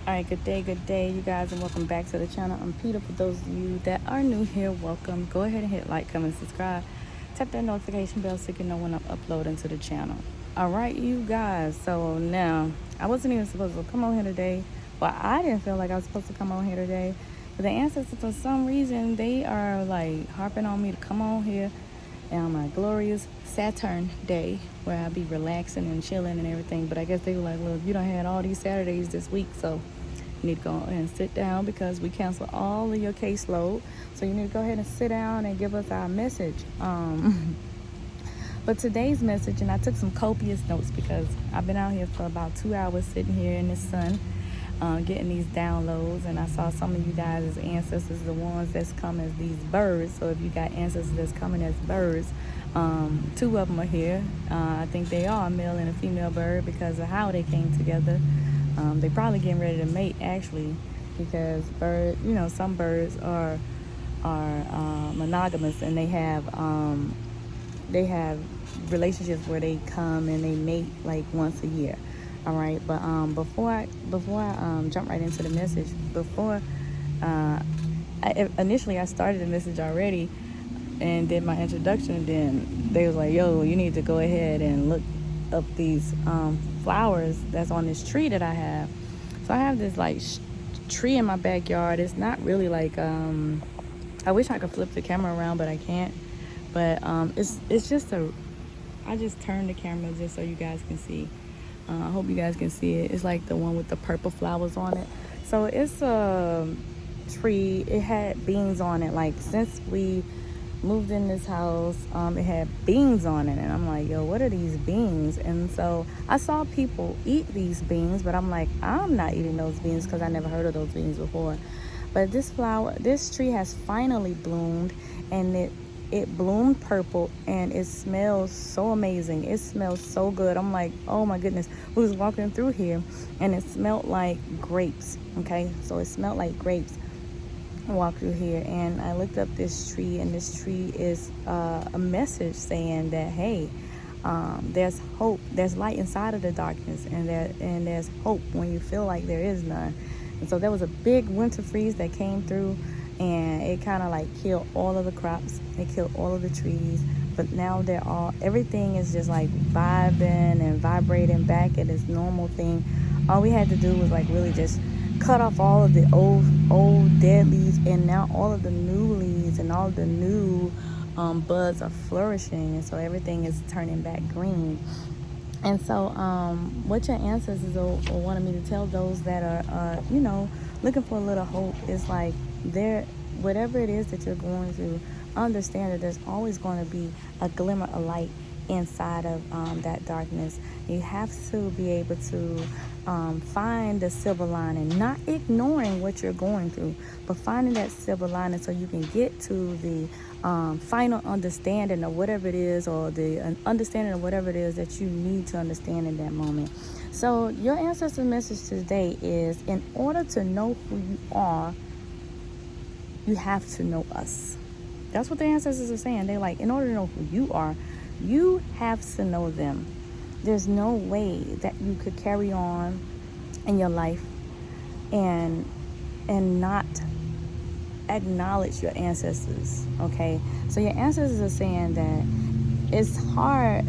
Alright, good day, you guys, and welcome back to the channel. I'm Peter. For those of you that are new here, welcome. Go ahead and hit like, comment, subscribe. Tap that notification bell so you can know when I'm uploading to the channel. Alright, you guys, so now, I wasn't even supposed to come on here today. Well, I didn't feel like I was supposed to come on here today. But the Ancestor, for some reason, they are like harping on me to come on here on my glorious Saturn day where I'll be relaxing and chilling and everything. But I guess they were like, look, you done had all these Saturdays this week, so you need to go and sit down because we cancel all of your caseload. So you need to go ahead and sit down and give us our message. But today's message, and I took some copious notes because I've been out here for about 2 hours sitting here in the sun, getting these downloads, and I saw some of you guys as ancestors, the ones that's come as these birds. So if you got ancestors that's coming as birds, 2 of them are here. I think they are a male and a female bird because of how they came together. They probably getting ready to mate, actually, because some birds are monogamous, and they have relationships where they come and they mate like once a year. All right, but before I jump right into the message, initially I started the message already and did my introduction, and then they was like, yo, you need to go ahead and look up these flowers that's on this tree that I have. So I have this like tree in my backyard. It's not really like I wish I could flip the camera around, but I can't. But it's just I just turned the camera just so you guys can see. I hope you guys can see it. It's like the one with the purple flowers on it. So it's a tree. It had beans on it. Like, since we moved in this house, it had beans on it, and I'm like, yo, what are these beans? And so I saw people eat these beans, but I'm like, I'm not eating those beans because I never heard of those beans before. But this tree has finally bloomed, and it bloomed purple, and it smells so amazing. It smells so good. I'm like, oh my goodness. We was walking through here and it smelled like grapes. Okay, so it smelled like grapes. I walked through here and I looked up this tree, and this tree is a message saying that, hey, there's hope, there's light inside of the darkness, and there's hope when you feel like there is none. And so there was a big winter freeze that came through, and it kind of like killed all of the crops. It killed all of the trees. But now everything is just like vibing and vibrating back at its normal thing. All we had to do was like really just cut off all of the old dead leaves, and now all of the new leaves and all of the new buds are flourishing, and so everything is turning back green. And so what your ancestors wanted me to tell those that are looking for a little hope is like, whatever it is that you're going through, understand that there's always going to be a glimmer of light inside of that darkness. You have to be able to find the silver lining, not ignoring what you're going through, but finding that silver lining so you can get to the final understanding of whatever it is, or the understanding of whatever it is that you need to understand in that moment. So your ancestor's message today is, in order to know who you are, you have to know us. That's what the ancestors are saying. They're like, in order to know who you are, you have to know them. There's no way that you could carry on in your life and not acknowledge your ancestors. Okay, so your ancestors are saying that it's hard.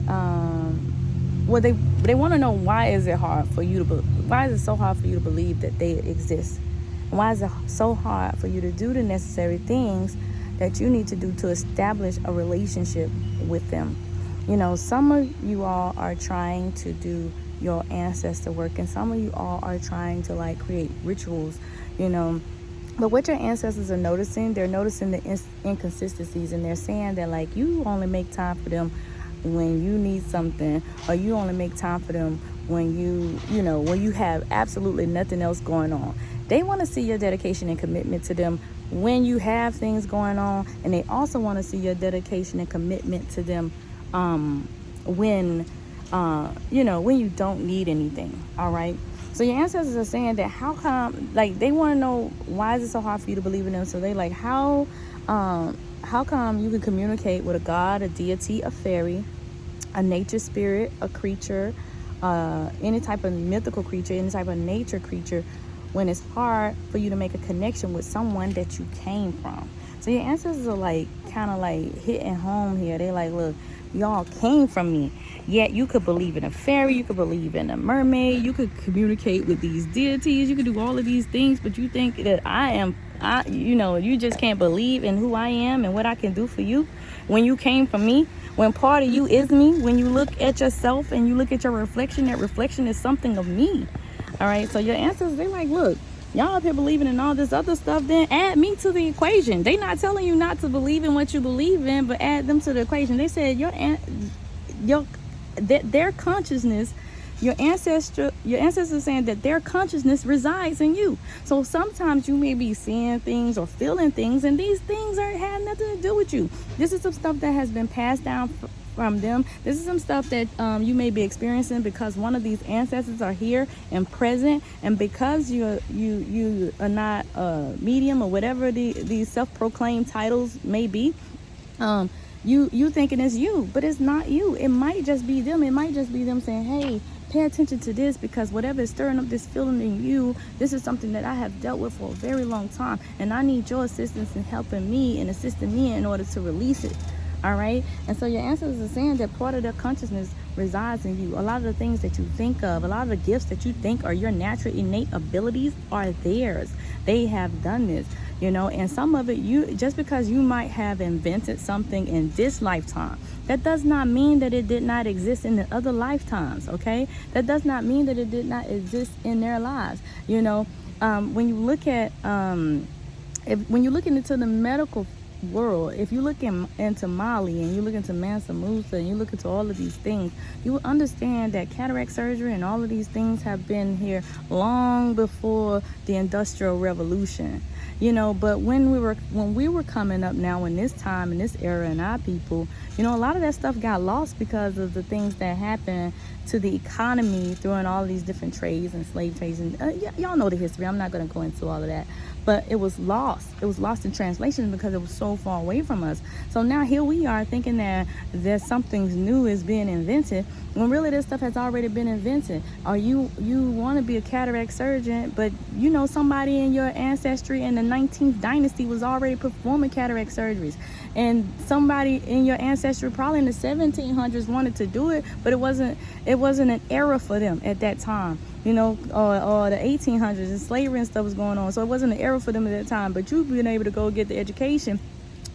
They want to know, why is it hard for you to why is it so hard for you to believe that they exist? Why is it so hard for you to do the necessary things that you need to do to establish a relationship with them? Some of you all are trying to do your ancestor work, and some of you all are trying to like create rituals, But what your ancestors are noticing, they're noticing the inconsistencies, and they're saying that like, you only make time for them when you need something, or you only make time for them when when you have absolutely nothing else going on. They want to see your dedication and commitment to them when you have things going on, and they also want to see your dedication and commitment to them when you don't need anything. All right, so your ancestors are saying that, how come, like, they want to know, why is it so hard for you to believe in them? So they like, how come you can communicate with a god, a deity, a fairy, a nature spirit, a creature, any type of mythical creature, any type of nature creature, when it's hard for you to make a connection with someone that you came from. So your ancestors are like kind of like hitting home here. They like, look, y'all came from me. Yet you could believe in a fairy, you could believe in a mermaid, you could communicate with these deities, you could do all of these things, but you think that you just can't believe in who I am and what I can do for you when you came from me. When part of you is me, when you look at yourself and you look at your reflection, that reflection is something of me. All right, so your ancestors, they like, look, y'all up here believing in all this other stuff, then add me to the equation. They not telling you not to believe in what you believe in, but add them to the equation. They said their consciousness, your ancestors saying that their consciousness resides in you. So sometimes you may be seeing things or feeling things, and these things have nothing to do with you. This is some stuff that has been passed down from them. This is some stuff that you may be experiencing because one of these ancestors are here and present, and because you are not a medium or whatever these self-proclaimed titles may be, you thinking it's you, but it's not you. It might just be them. It might just be them saying, hey, pay attention to this, because whatever is stirring up this feeling in you, this is something that I have dealt with for a very long time, and I need your assistance in helping me and assisting me in order to release it. All right. And so your ancestors are saying that part of their consciousness resides in you. A lot of the things that you think of, a lot of the gifts that you think are your natural innate abilities are theirs. They have done this, and some of it, just because you might have invented something in this lifetime, that does not mean that it did not exist in the other lifetimes. Okay. That does not mean that it did not exist in their lives. When you look at, when you're looking into the medical world, if you look into Mali and you look into Mansa Musa and you look into all of these things, you will understand that cataract surgery and all of these things have been here long before the Industrial Revolution. But when we were coming up now in this time, in this era, in our people, a lot of that stuff got lost because of the things that happened to the economy during all these different trades and slave trades. And y'all know the history. I'm not going to go into all of that. But it was lost. It was lost in translation because it was so far away from us. So now here we are thinking that something new is being invented, when really this stuff has already been invented. Or you want to be a cataract surgeon, but somebody in your ancestry in the 19th dynasty was already performing cataract surgeries. And somebody in your ancestry probably in the 1700s wanted to do it, but it wasn't an era for them at that time. Or the 1800s, and slavery and stuff was going on. So it wasn't an era for them at that time. But you've been able to go get the education.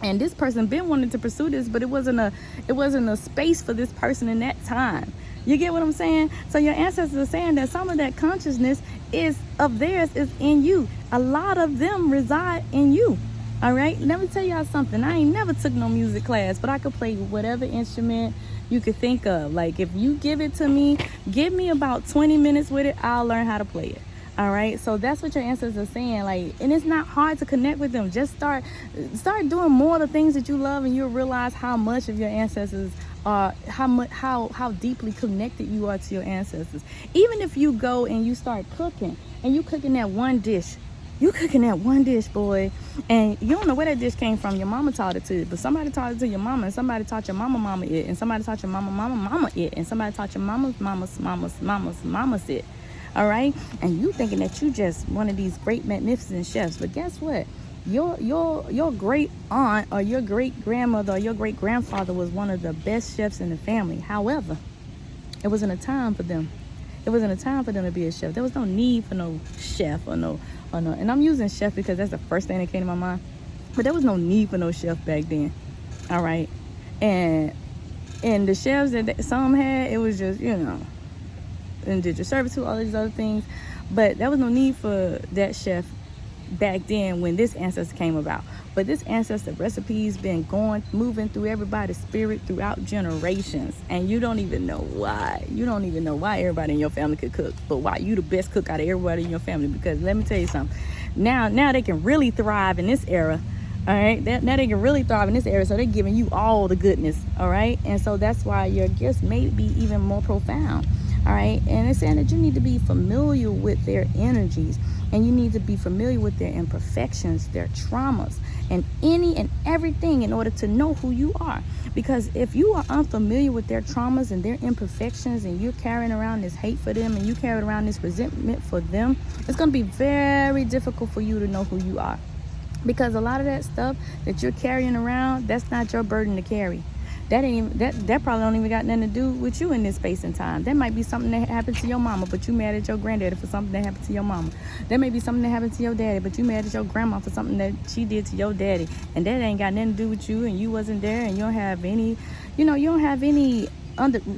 And this person been wanting to pursue this, but it wasn't a space for this person in that time. You get what I'm saying? So your ancestors are saying that some of that consciousness is of theirs is in you. A lot of them reside in you. All right? Let me tell y'all something. I ain't never took no music class, but I could play whatever instrument you could think of. Like, if you give it to me, give me about 20 minutes with it, I'll learn how to play it. All right, so that's what your ancestors are saying. Like, and it's not hard to connect with them. Just start doing more of the things that you love, and you'll realize how much of your ancestors are, how deeply connected you are to your ancestors. Even if you go and you start cooking, and you cooking that one dish. You cooking that one dish, boy, and you don't know where that dish came from. Your mama taught it to you, but somebody taught it to your mama, and somebody taught your mama it, and somebody taught your mama it, and somebody taught your mama's it. All right, and you thinking that you just one of these great, magnificent chefs, but guess what? Your great aunt or your great grandmother or your great grandfather was one of the best chefs in the family. However, it wasn't a time for them. It wasn't a time for them to be a chef. There was no need for no chef or no. And I'm using chef because that's the first thing that came to my mind. But there was no need for no chef back then. All right. And the chefs that some had, it was just, and did your service to all these other things. But there was no need for that chef back then when this ancestor came about. But this ancestor recipe's been moving through everybody's spirit throughout generations, and you don't even know why. You don't even know why everybody in your family could cook, but why you the best cook out of everybody in your family. Because let me tell you something, now they can really thrive in this era. All right, now they can really thrive in this area, so they're giving you all the goodness. All right, and so that's why your gifts may be even more profound. All right, and it's saying that you need to be familiar with their energies, and you need to be familiar with their imperfections, their traumas, and any and everything in order to know who you are. Because if you are unfamiliar with their traumas and their imperfections, and you're carrying around this hate for them, and you carry around this resentment for them, it's going to be very difficult for you to know who you are. Because a lot of that stuff that you're carrying around, that's not your burden to carry. That probably don't even got nothing to do with you in this space and time. That might be something that happened to your mama, but you mad at your granddaddy for something that happened to your mama. That may be something that happened to your daddy, but you mad at your grandma for something that she did to your daddy. And that ain't got nothing to do with you, and you wasn't there, and you don't have any,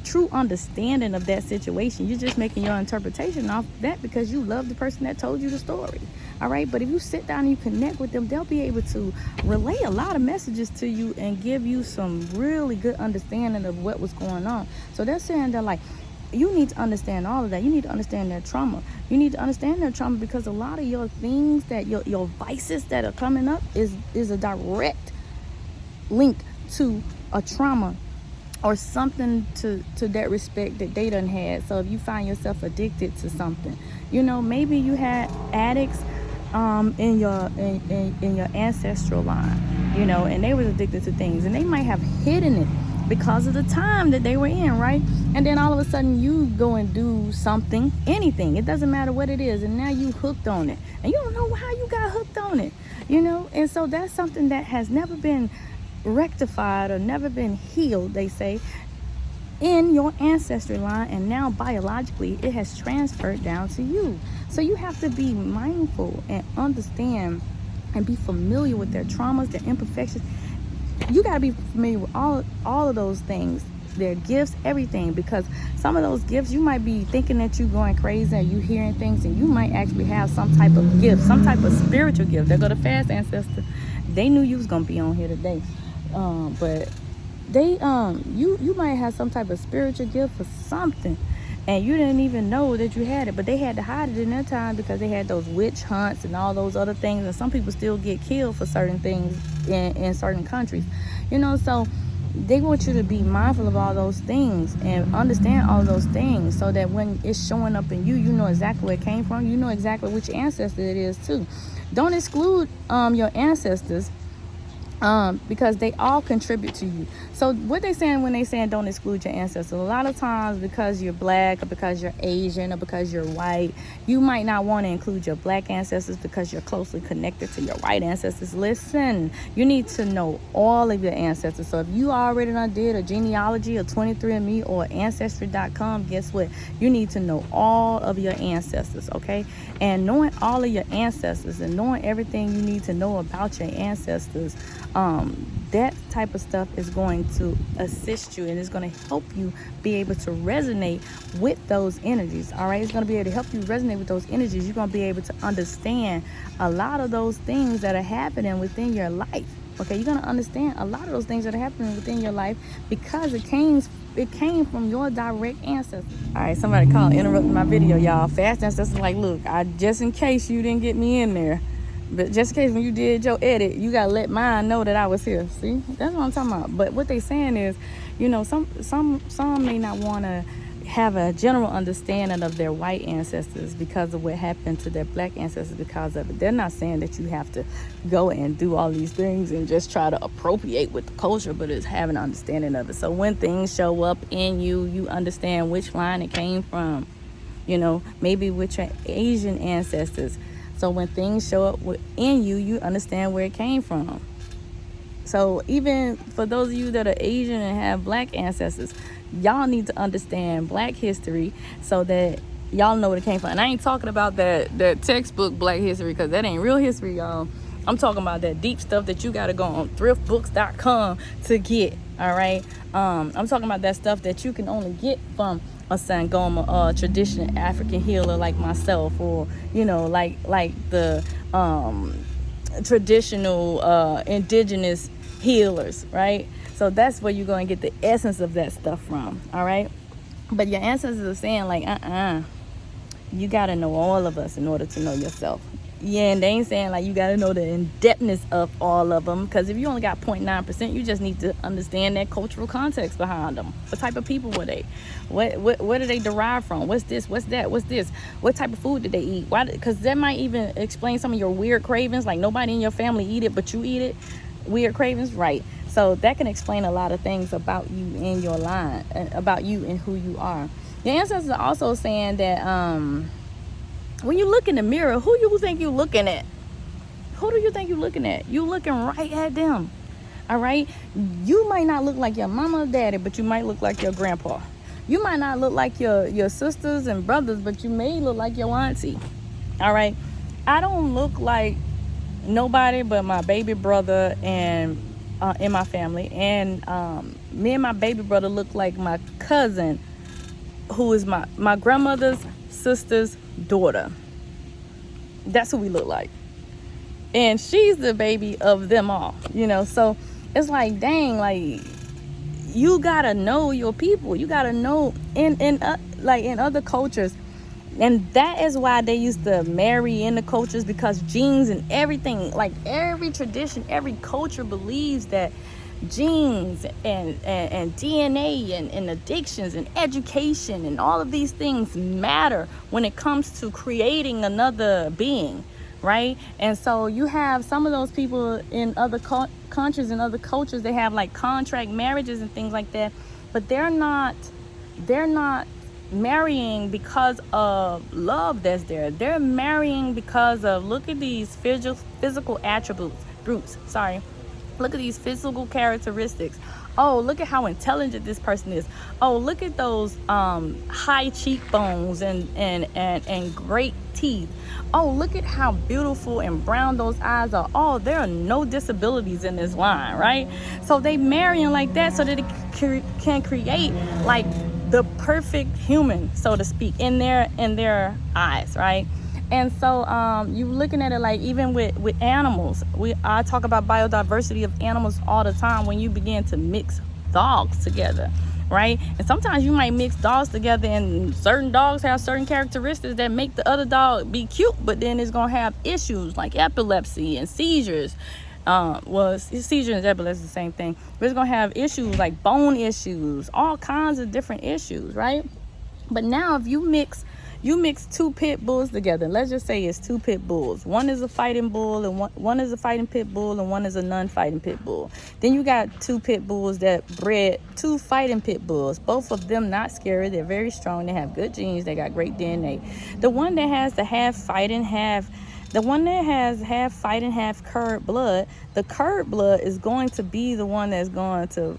true understanding of that situation. You're just making your interpretation off that because you love the person that told you the story. All right, but if you sit down and you connect with them, they'll be able to relay a lot of messages to you and give you some really good understanding of what was going on. So they're saying that, like, you need to understand all of that. You need to understand their trauma. You need to understand their trauma because a lot of your things that your vices that are coming up is a direct link to a trauma or something to that respect that they done had. So if you find yourself addicted to something, maybe you had addicts in your ancestral line, and they was addicted to things, and they might have hidden it because of the time that they were in, right? And then all of a sudden you go and do something, anything, it doesn't matter what it is, and now you hooked on it, and you don't know how you got hooked on it, and so that's something that has never been rectified or never been healed, they say, in your ancestry line, and now biologically it has transferred down to you. So you have to be mindful and understand and be familiar with their traumas, their imperfections. You got to be familiar with all of those things, their gifts, everything, because some of those gifts, you might be thinking that you're going crazy and you hearing things, and you might actually have some type of gift, some type of spiritual gift. There go the fast ancestor. They knew you was gonna be on here today, but they you might have some type of spiritual gift for something, and you didn't even know that you had it, but they had to hide it in their time because they had those witch hunts and all those other things, and some people still get killed for certain things in certain countries, so they want you to be mindful of all those things and understand all those things, so that when it's showing up in you, you know exactly where it came from, you know exactly which ancestor it is too. Don't exclude your ancestors, because they all contribute to you. So what they saying when they saying don't exclude your ancestors, a lot of times because you're black or because you're Asian or because you're white, you might not want to include your black ancestors because you're closely connected to your white ancestors. Listen, you need to know all of your ancestors. So if you already done did a genealogy or 23andMe or Ancestry.com, guess what? You need to know all of your ancestors, okay? And knowing all of your ancestors and knowing everything you need to know about your ancestors, that type of stuff is going to assist you, and it's going to help you be able to resonate with those energies. All right, it's going to be able to help you resonate with those energies. You're going to be able to understand a lot of those things that are happening within your life. Okay, you're going to understand a lot of those things that are happening within your life because it came from your direct ancestors. All right, somebody interrupted my video, y'all. Fast ancestors like, look, just in case you didn't get me in there, but just in case when you did your edit, you gotta let mine know that I was here. See, that's what I'm talking about. But what they saying is, some may not want to have a general understanding of their white ancestors because of what happened to their black ancestors because of it. They're not saying that you have to go and do all these things and just try to appropriate with the culture, but it's having an understanding of it. So when things show up in you, you understand which line it came from. Maybe with your Asian ancestors. So when things show up in you, you understand where it came from. So even for those of you that are Asian and have black ancestors, y'all need to understand black history so that y'all know where it came from. And I ain't talking about that textbook black history, because that ain't real history, y'all. I'm talking about that deep stuff that you got to go on thriftbooks.com to get, all right? I'm talking about that stuff that you can only get from a Sangoma, traditional African healer like myself, or like the traditional indigenous healers, right? So that's where you're going to get the essence of that stuff from, all right? But your ancestors are saying like, You got to know all of us in order to know yourself. Yeah, and they ain't saying like you got to know the in-depthness of all of them, because if you only got 0.9%, you just need to understand that cultural context behind them. What type of people were they? Where do they derive from? What's this? What's that? What's this? What type of food did they eat? Why? Because that might even explain some of your weird cravings, like nobody in your family eat it, but you eat it. Weird cravings, right? So that can explain a lot of things about you and your line, about you and who you are. Your ancestors are also saying that when you look in the mirror, who you think you looking at? Who do you think you looking at? You looking right at them. All right? You might not look like your mama or daddy, but you might look like your grandpa. You might not look like your sisters and brothers, but you may look like your auntie. All right? I don't look like nobody but my baby brother and in my family. And me and my baby brother look like my cousin, who is my grandmother's sister's daughter. That's who we look like. And she's the baby of them all, you know. So it's like, dang, like, you gotta know your people. You gotta know in other cultures. And that is why they used to marry in the cultures, because genes and everything, like every tradition, every culture believes that genes and DNA and addictions and education and all of these things matter when it comes to creating another being, right? And so you have some of those people in other countries and other cultures, they have like contract marriages and things like that, but they're not marrying because of love that's there. They're marrying because of, look at these physical attributes. Look at these physical characteristics. Oh, look at how intelligent this person is. Oh, look at those high cheekbones and great teeth. Oh, look at how beautiful and brown those eyes are. Oh, there are no disabilities in this line, right? So they marrying like that so that it can create like the perfect human, so to speak, in their eyes, right? And so you're looking at it like even with animals. I talk about biodiversity of animals all the time when you begin to mix dogs together, right? And sometimes you might mix dogs together and certain dogs have certain characteristics that make the other dog be cute, but then it's going to have issues like epilepsy and seizures. Seizure and epilepsy is the same thing. But it's going to have issues like bone issues, all kinds of different issues, right? But now if you mix two pit bulls together. Let's just say it's two pit bulls. One is a fighting bull and one is a fighting pit bull and one is a non-fighting pit bull. Then you got two pit bulls that bred two fighting pit bulls. Both of them not scary. They're very strong. They have good genes. They got great DNA. The one that has the half fighting, half curd blood, the curd blood is going to be the one that's going to,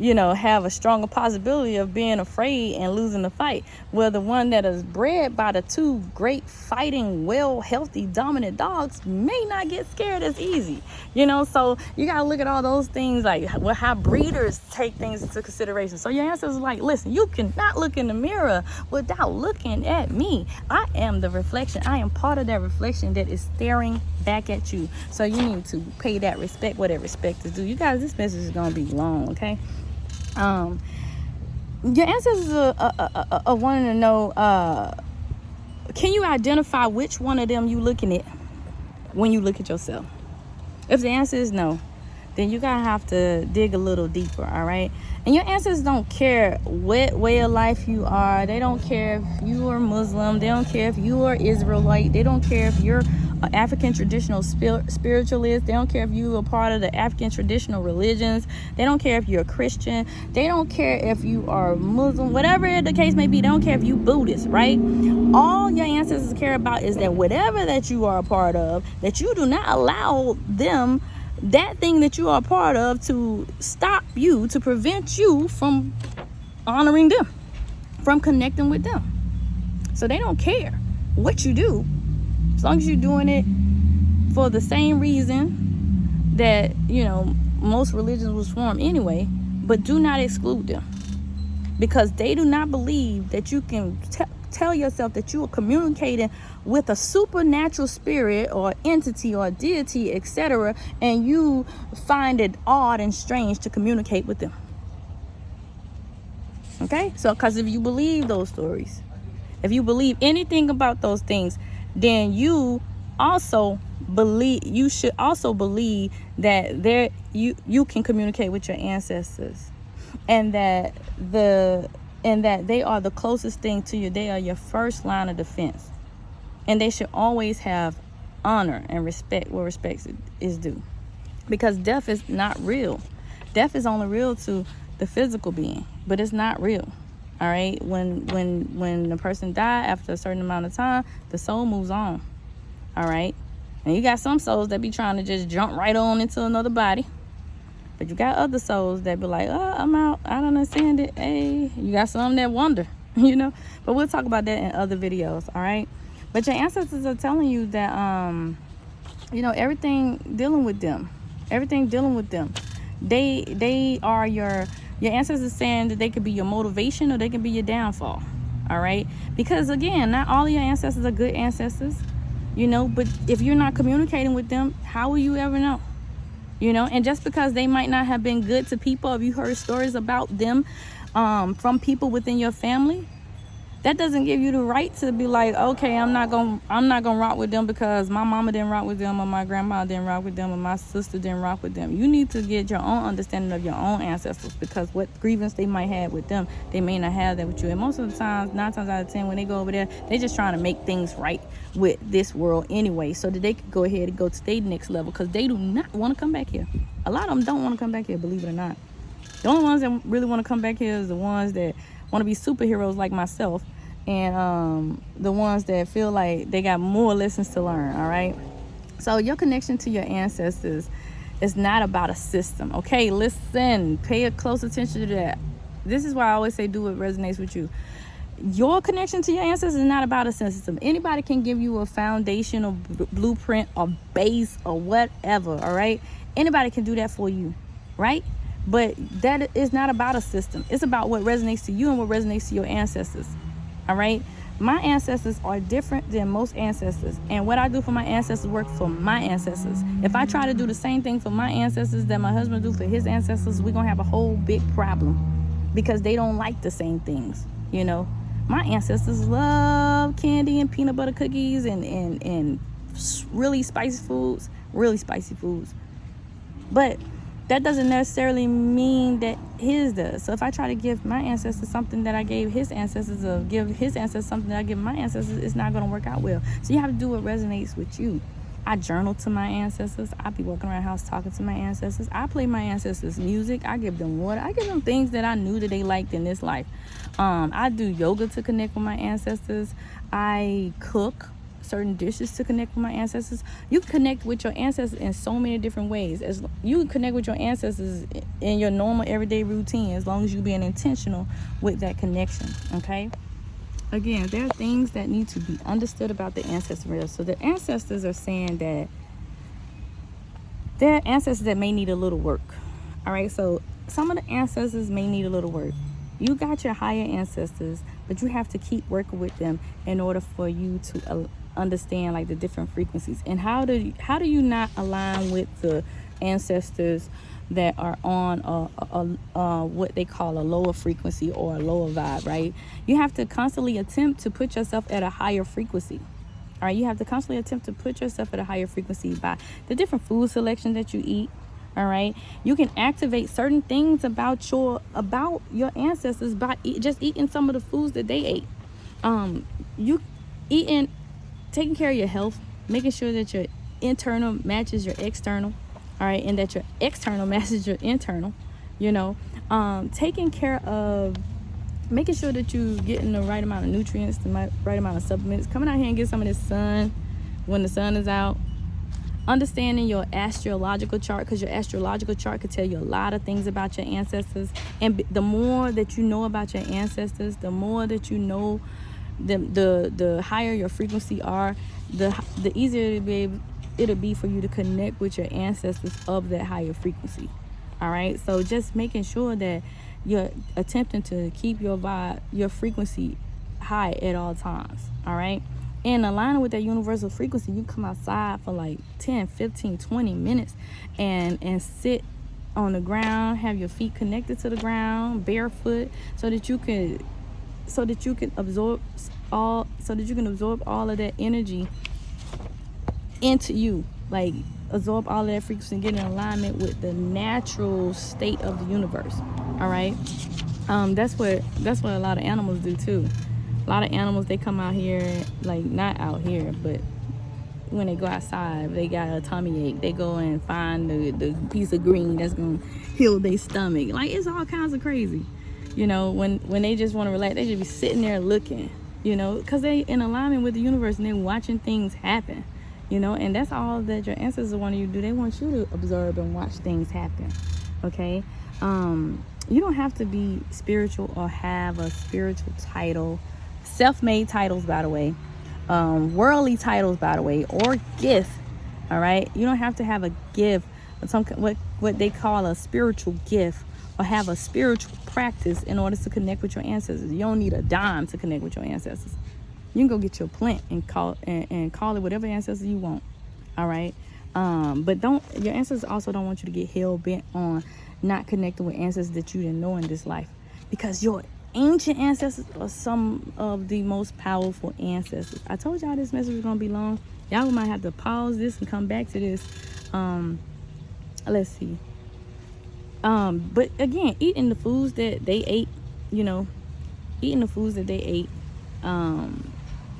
have a stronger possibility of being afraid and losing the fight. Well, the one that is bred by the two great fighting, well, healthy, dominant dogs may not get scared as easy. So you got to look at all those things, like how breeders take things into consideration. So your ancestors are like, listen, you cannot look in the mirror without looking at me. I am the reflection. I am part of that reflection that is staring back at you. So you need to pay that respect where that respect is due. You guys, this message is going to be long, okay? Your ancestors are wanting to know, can you identify which one of them you looking at when you look at yourself? If the answer is no, then you're going to have to dig a little deeper, all right? And your ancestors don't care what way of life you are. They don't care if you are Muslim. They don't care if you are Israelite. They don't care if you're an African traditional spiritualist. They don't care if you are part of the African traditional religions. They don't care if you're a Christian. They don't care if you are Muslim. Whatever the case may be, they don't care if you Buddhist, right? All your ancestors care about is that whatever that you are a part of, that you do not allow them, that thing that you are a part of, to stop you, to prevent you from honoring them, from connecting with them. So they don't care what you do, as long as you're doing it for the same reason that, most religions was formed anyway. But do not exclude them, because they do not believe that you can tell yourself that you are communicating with a supernatural spirit or entity or deity, etc., and you find it odd and strange to communicate with them. Okay? So, because if you believe those stories, if you believe anything about those things, then you should also believe that you can communicate with your ancestors, and that they are the closest thing to you. They are your first line of defense, and they should always have honor and respect where respect is due, because death is not real. Death is only real to the physical being, but it's not real. All right, when a person dies, after a certain amount of time, the soul moves on. All right, and you got some souls that be trying to just jump right on into another body, but you got other souls that be like, oh, I'm out, I don't understand it. Hey, you got some that wonder, but we'll talk about that in other videos. All right, but your ancestors are telling you that everything dealing with them, they are your ancestors, saying that they could be your motivation or they can be your downfall. All right, because again, not all of your ancestors are good ancestors, but if you're not communicating with them, how will you ever know? And just because they might not have been good to people, if you heard stories about them from people within your family, that doesn't give you the right to be like, okay, I'm not gonna rock with them because my mama didn't rock with them, or my grandma didn't rock with them, or my sister didn't rock with them. You need to get your own understanding of your own ancestors, because what grievance they might have with them, they may not have that with you. And most of the times, 9 times out of 10, when they go over there, they just trying to make things right with this world anyway, so that they can go ahead and go to their next level, because they do not want to come back here. A lot of them don't want to come back here, believe it or not. The only ones that really want to come back here is the ones that want to be superheroes like myself, and the ones that feel like they got more lessons to learn. All right, so your connection to your ancestors is not about a system. Okay, listen, pay a close attention to that. This is why I always say do what resonates with you. Your connection to your ancestors is not about a system. Anybody can give you a foundation or blueprint or base or whatever. All right, anybody can do that for you, right? But that is not about a system. It's about what resonates to you and what resonates to your ancestors. All right, my ancestors are different than most ancestors, and what I do for my ancestors work for my ancestors. If I try to do the same thing for my ancestors that my husband do for his ancestors, we're gonna have a whole big problem, because they don't like the same things. My ancestors love candy and peanut butter cookies and really spicy foods, but that doesn't necessarily mean that his does. So if I try to give my ancestors something that I gave his ancestors, or give his ancestors something that I give my ancestors, it's not going to work out well. So you have to do what resonates with you. I journal to my ancestors. I be walking around the house talking to my ancestors. I play my ancestors music. I give them water. I give them things that I knew that they liked in this life. I do yoga to connect with my ancestors. I cook certain dishes to connect with my ancestors. You can connect with your ancestors in so many different ways. As you can connect with your ancestors in your normal everyday routine, as long as you're being intentional with that connection. Okay, again, there are things that need to be understood about the ancestors. So the ancestors are saying that there are ancestors that may need a little work. All right, so some of the ancestors may need a little work. You got your higher ancestors, but you have to keep working with them in order for you to understand like the different frequencies. And how do you not align with the ancestors that are on what they call a lower frequency or a lower vibe, right? You have to constantly attempt to put yourself at a higher frequency. All right, you have to constantly attempt to put yourself at a higher frequency by the different food selection that you eat. All right, you can activate certain things about your ancestors by just eating some of the foods that they ate. Taking care of your health, making sure that your internal matches your external, all right, and that your external matches your internal. Taking care of, making sure that you're getting the right amount of nutrients, the right amount of supplements, coming out here and get some of this sun when the sun is out. Understanding your astrological chart, because your astrological chart could tell you a lot of things about your ancestors. And the more that you know about your ancestors, the more that you know, the higher your frequency are, the easier it'll be for you to connect with your ancestors of that higher frequency. All right, so just making sure that you're attempting to keep your vibe, your frequency high at all times. All right, and aligning with that universal frequency, you come outside for like 10, 15, 20 minutes and sit on the ground, have your feet connected to the ground, barefoot, so that you can absorb all of that energy into you, like absorb all of that frequency and get in alignment with the natural state of the universe. All right. That's what a lot of animals do too. A lot of animals, they come out here, like not out here, but when they go outside, they got a tummy ache, they go and find the piece of green that's gonna heal their stomach. Like, it's all kinds of crazy. You know, when they just want to relax, they just be sitting there looking, you know, because they in alignment with the universe and they're watching things happen, you know. And that's all that your ancestors want you to do. They want you to observe and watch things happen. Okay. You don't have to be spiritual or have a spiritual title, self-made titles, by the way, worldly titles, by the way, or gift. All right. You don't have to have a gift, what they call a spiritual gift, or have a spiritual practice in order to connect with your ancestors. You don't need a dime to connect with your ancestors. You can go get your plant and call it whatever ancestor you want. All right. But your ancestors also don't want you to get hell bent on not connecting with ancestors that you didn't know in this life, because your ancient ancestors are some of the most powerful ancestors. I told y'all this message was gonna be long. Y'all might have to pause this and come back to this. Let's see. But again, eating the foods that they ate, you know,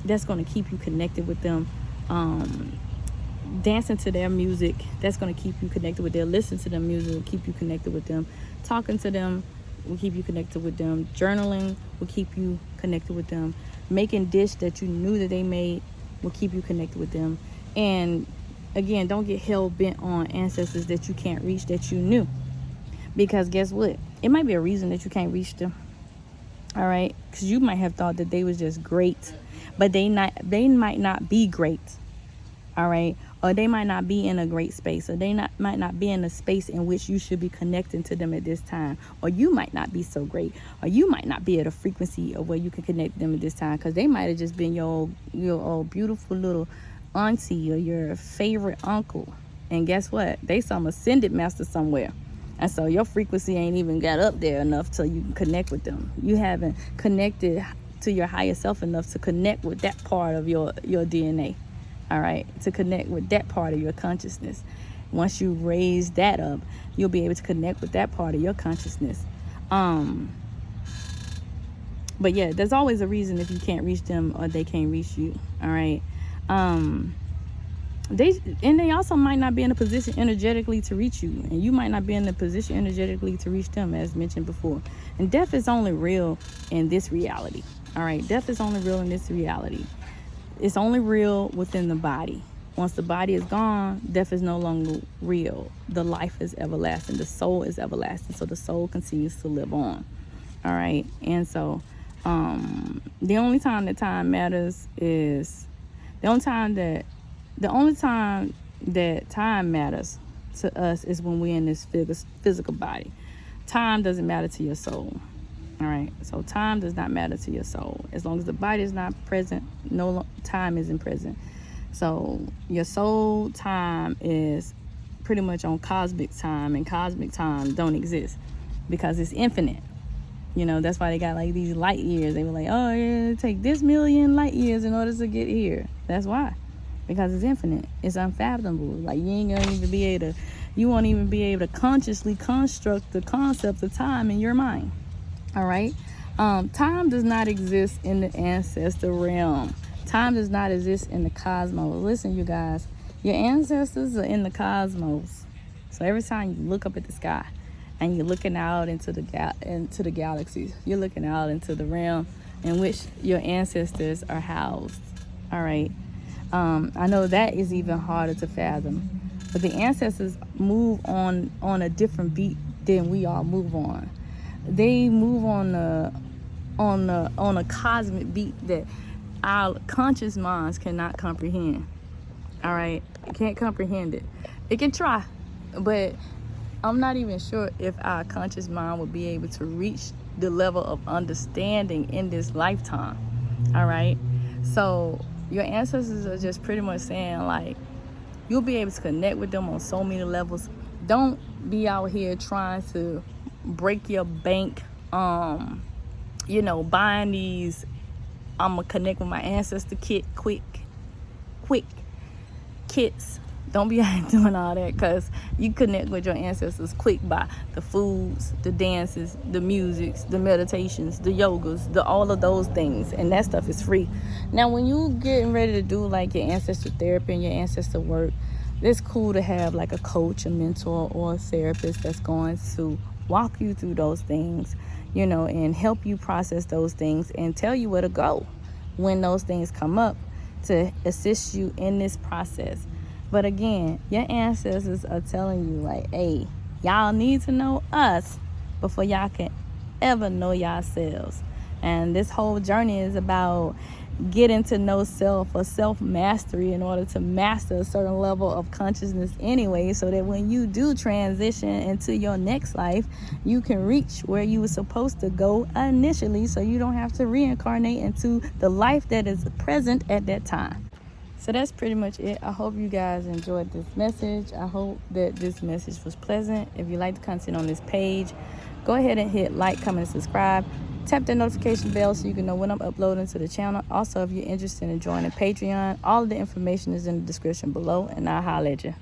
that's going to keep you connected with them. Dancing to their music, that's going to keep you connected with them. Listening to their music will keep you connected with them. Talking to them will keep you connected with them. Journaling will keep you connected with them. Making dish that you knew that they made will keep you connected with them. And again, don't get hell bent on ancestors that you can't reach, that you knew. Because guess what? It might be a reason that you can't reach them. All right? Because you might have thought that they was just great, but they might not be great. All right? Or they might not be in a great space, or might not be in a space in which you should be connecting to them at this time. Or you might not be so great, or you might not be at a frequency of where you can connect them at this time, because they might have just been your old beautiful little auntie or your favorite uncle. And guess what? They some ascended master somewhere. And so your frequency ain't even got up there enough till you can connect with them. You haven't connected to your higher self enough to connect with that part of your DNA. All right, to connect with that part of your consciousness. Once you raise that up, you'll be able to connect with that part of your consciousness. But yeah, there's always a reason if you can't reach them or they can't reach you. All right. They also might not be in a position energetically to reach you, and you might not be in a position energetically to reach them, as mentioned before. And death is only real in this reality. All right, death is only real in this reality. It's only real within the body. Once the body is gone, death is no longer real. The life is everlasting. The soul is everlasting. So the soul continues to live on. All right. And so the only time that time matters is the only time that time matters to us is when we're in this physical body. Time doesn't matter to your soul. All right, so time does not matter to your soul. As long as the body is not present, time isn't present. So your soul time is pretty much on cosmic time, and cosmic time don't exist because it's infinite. You know, that's why they got like these light years. They were like, oh yeah, take this million light years in order to get here. That's why, because it's infinite. It's unfathomable. Like you won't even be able to consciously construct the concept of time in your mind. All right. Time does not exist in the ancestor realm. Time does not exist in the cosmos. Listen, you guys, your ancestors are in the cosmos. So every time you look up at the sky and you're looking out into the galaxies, you're looking out into the realm in which your ancestors are housed. All right. I know that is even harder to fathom, but the ancestors move on a different beat than we all move on. They move on a cosmic beat that our conscious minds cannot comprehend. All right, it can't comprehend it. It can try, but I'm not even sure if our conscious mind will be able to reach the level of understanding in this lifetime. All right, so your ancestors are just pretty much saying, like, you'll be able to connect with them on so many levels. Don't be out here trying to break your bank, buying these I'm gonna connect with my ancestor quick kits. Don't be out doing all that, because you connect with your ancestors quick by the foods, the dances, the musics, the meditations, the yogas, the all of those things, and that stuff is free. Now when you getting ready to do like your ancestor therapy and your ancestor work, it's cool to have like a coach, a mentor, or a therapist that's going to walk you through those things, you know, and help you process those things and tell you where to go when those things come up, to assist you in this process. But again, your ancestors are telling you like, hey, y'all need to know us before y'all can ever know yourselves. And this whole journey is about getting to know self, or self-mastery, in order to master a certain level of consciousness anyway, so that when you do transition into your next life, you can reach where you were supposed to go initially, so you don't have to reincarnate into the life that is present at that time. So that's pretty much it. I hope you guys enjoyed this message. I hope that this message was pleasant. If you like the content on this page, go ahead and hit like, comment, and subscribe. Tap that notification bell so you can know when I'm uploading to the channel. Also, if you're interested in joining Patreon, all of the information is in the description below, and I'll holler at you.